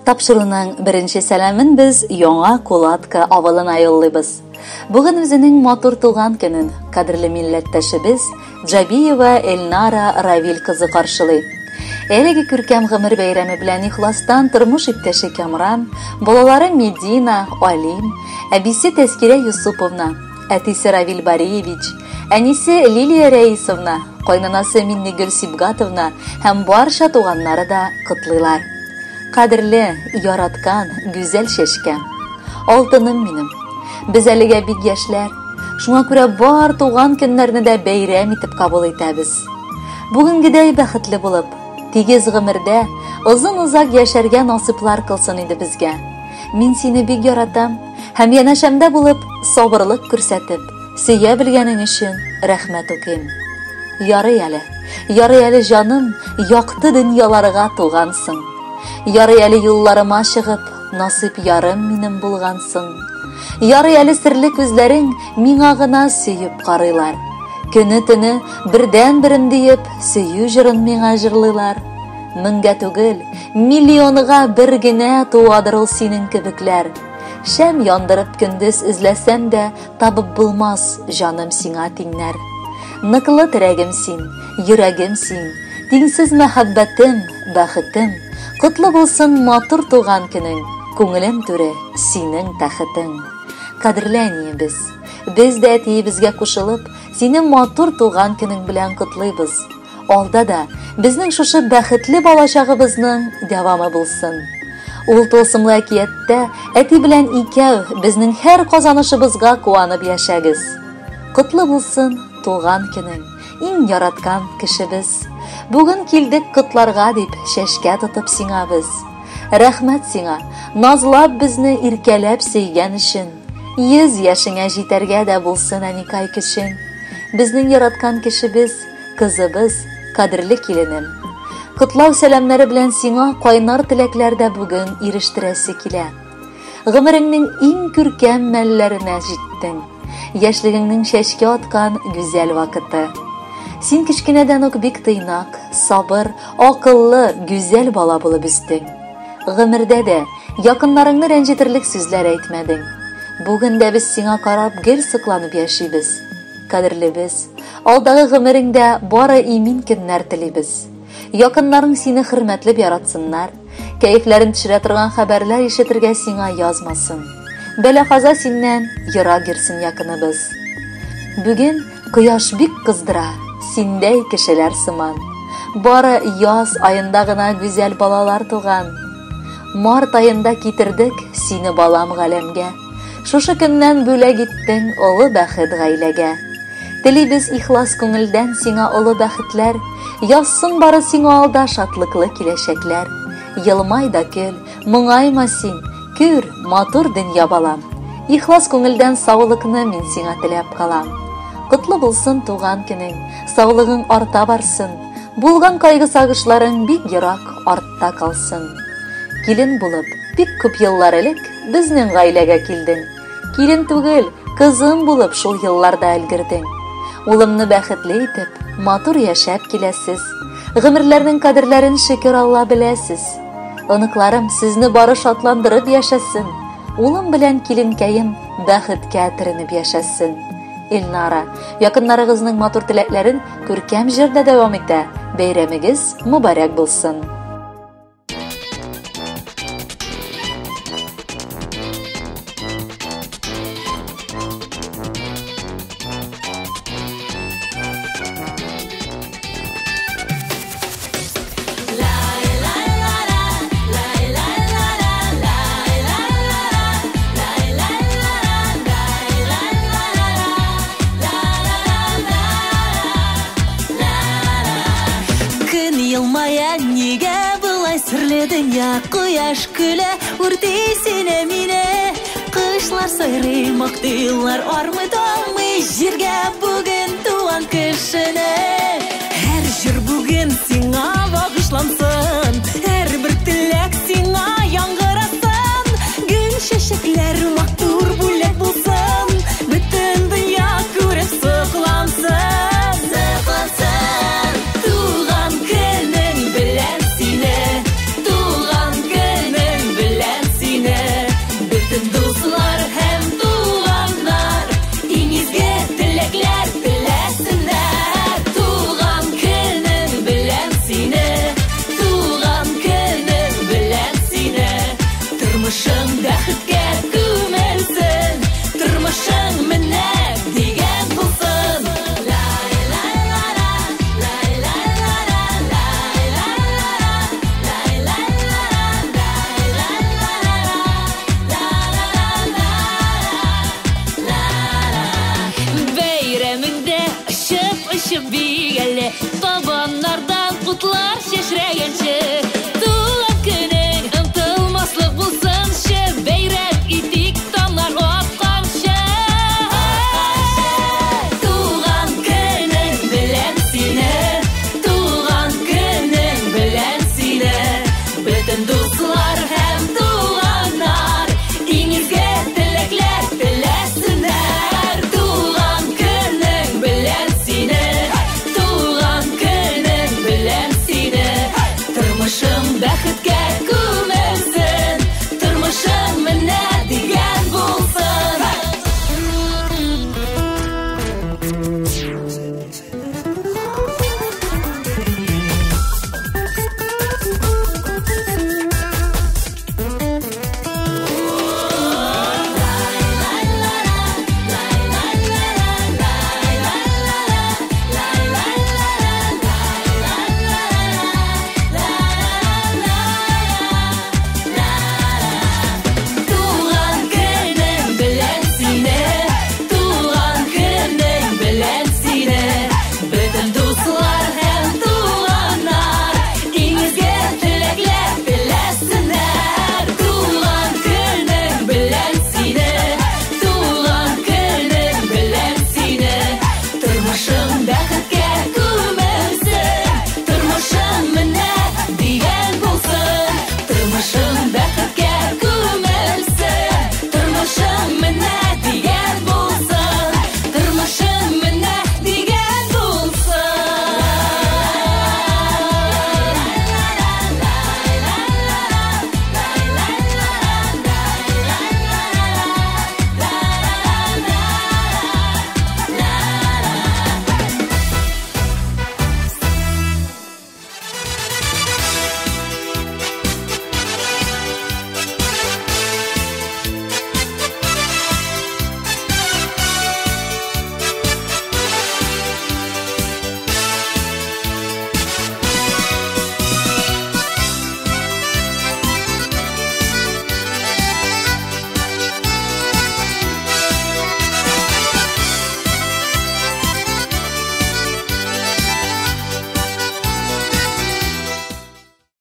Тапшыруның беренче сәламен без яңа Кулатка авылына юллыйбыз. Бүген үзенең матур туган көнен кадерле милләттәшебез Джабиева Эльнара Равил кызы каршылый. Әлеге күркәм гомер бәйрәме белән ихластан тормыш иптәше Камран, балалары Медина, Алим, әбисе Тәскирә Юсуповна, әтисе Равил Бариевич, әнисе Лилия Раисовна, кайнанасы Миннигөл Сибгатовна һәм барча туганнары да котлыйлар. Кадерле, яраткан, гүзәл шәшкәм, алтыным минем. Без әлегә бик яшьләр, шуңа күрә бар туган көннәрне дә бәйрәм итеп кабул итәбез. Бүгенгедәй бәхетле булып, тигез гомердә озын-озак яшәргә насыйплар кылсын иде безгә. Мин сине бик яратам һәм янәшәмдә булып сабырлык күрсәтеп, сөя белгәнең өчен рәхмәт укыйм. Ярый әле җаным, якты дөньяларга тугансың. Ярый әле юлларыма чыгып, насыйп ярым минем булгансың. Ярый әле серле күзләрең миңа гына сөеп карыйлар. Көне-төне бердән-берен диеп, сөю җырын миңа җырлыйлар. Меңгә түгел, миллионга бер генә туадыр ул синең кебекләр. Шәм яндырып көндез эзләсәм дә, табып булмас җаным сиңа тиңнәр. Ныклы терәгем син, йөрәгем син, тиңсез мәхәббәтем, бәхетем. Котлы булсын матур туган көнең, күңелем түре синең тәхетең. Кадерле әниебез, без дә әтиебезгә кушылып, сине матур туган көнең белән котлыйбыз. Алда да безнең шушы бәхетле балачагыбызның дәвамы булсын. Ул тылсымлы әкияттә әти белән икәү безнең һәр казанышыбызга куанып яшәгез. Котлы булсын туган көнең, иң яраткан кешебез. Бүген килдек котларга дип шәшкә тотып сиңа без. Рәхмәт сиңа, назлап безне иркәләп сөйгән өчен. 100 яшеңә җитәргә дә булсын әникай кешең. Безнең яраткан кешебез, кызыбыз, кадерле киленем. Котлау сәламнәре белән сиңа кайнар теләкләр дә бүген ирештерәсе килә. Гомереңнең иң күркәм мәлләренә җиттең. Яшьлегеңнең чәчкә аткан гүзәл вакыты. Син кичкенәдән үк бик тыйнак, сабыр, акыллы, гүзәл бала булып үстең. Гомердә дә якыннарыңны рәнҗетерлек сүзләр әйтмәдең. Бүген дә без сиңа карап гел сыкланып яшибез. Кадерлебез, алдагы гомереңдә бары имин көннәр телибез. Якыннарың сине хөрмәтләп яратсыннар, кәефләрен төшерә торган хәбәрләр ишетергә сиңа язмасын. Бәлахаза синнән ерак йөрсен якыныбыз. Бүген кояш бик кыздыра, синдәй кешеләр сыман. Бары яз аенда гына гүзәл балалар туган. Март аенда китердек сине балам галәмгә. Шушы көннән бүләк иттең олы бәхет гаиләгә. Телибез ихлас күңелдән сиңа олы бәхетләр, язсын бары сиңа алда шатлыклы киләчәкләр. Йылмай да көл, моңайма син, күр, матур дөнья балам. Ихлас күңелдән саулыкны мин сиңа теләп калам. Котлы булсын туган көнең, саулыгың арта барсын. Булган кайгы сагышларың бик ерак артта калсын. Килен булып, бик күп еллар элек безнең гаиләгә килдең. Килен түгел, кызым булып шул елларда өлгердең. Улымны бәхетле итеп, матур яшәп киләсез. Гомерләрнең кадерләрен шөкер Алла беләсез. Оныкларым сезне бары шатландырып яшәсен. Улым белән киленкәем бәхеткә төренеп яшәсен. Эльнара, якыннарыгызның матур теләкләрен күркәм җырда дәвам итә. Бәйрәмегез мөбарәк булсын. Дөнья кояш көлә, үрти сине мине. Кышлар сайрый, мактыйлар армый-талмый, җиргә бүген туган кешене. Һәр җыр бүген сиңа багышлансын, һәрбер теләк сиңа яңгырасын. Гүн чәчәкләр матур бүләк булсын, бөтен дөнья күреп соклансын. Туган көнең белән сине, туган көнең кичрәгәнче. Туган көнең онтылмаслык булсынчы, бәйрәм итик тамлар атканчы. Туган көнең белән сине, туган көнең белән сине. Бөтен дуслар һәм туганнар иңезгә теләкләр теләсеннәр. Туган көнең белән сине, туган көнең белән сине. Тормышым бәхеткә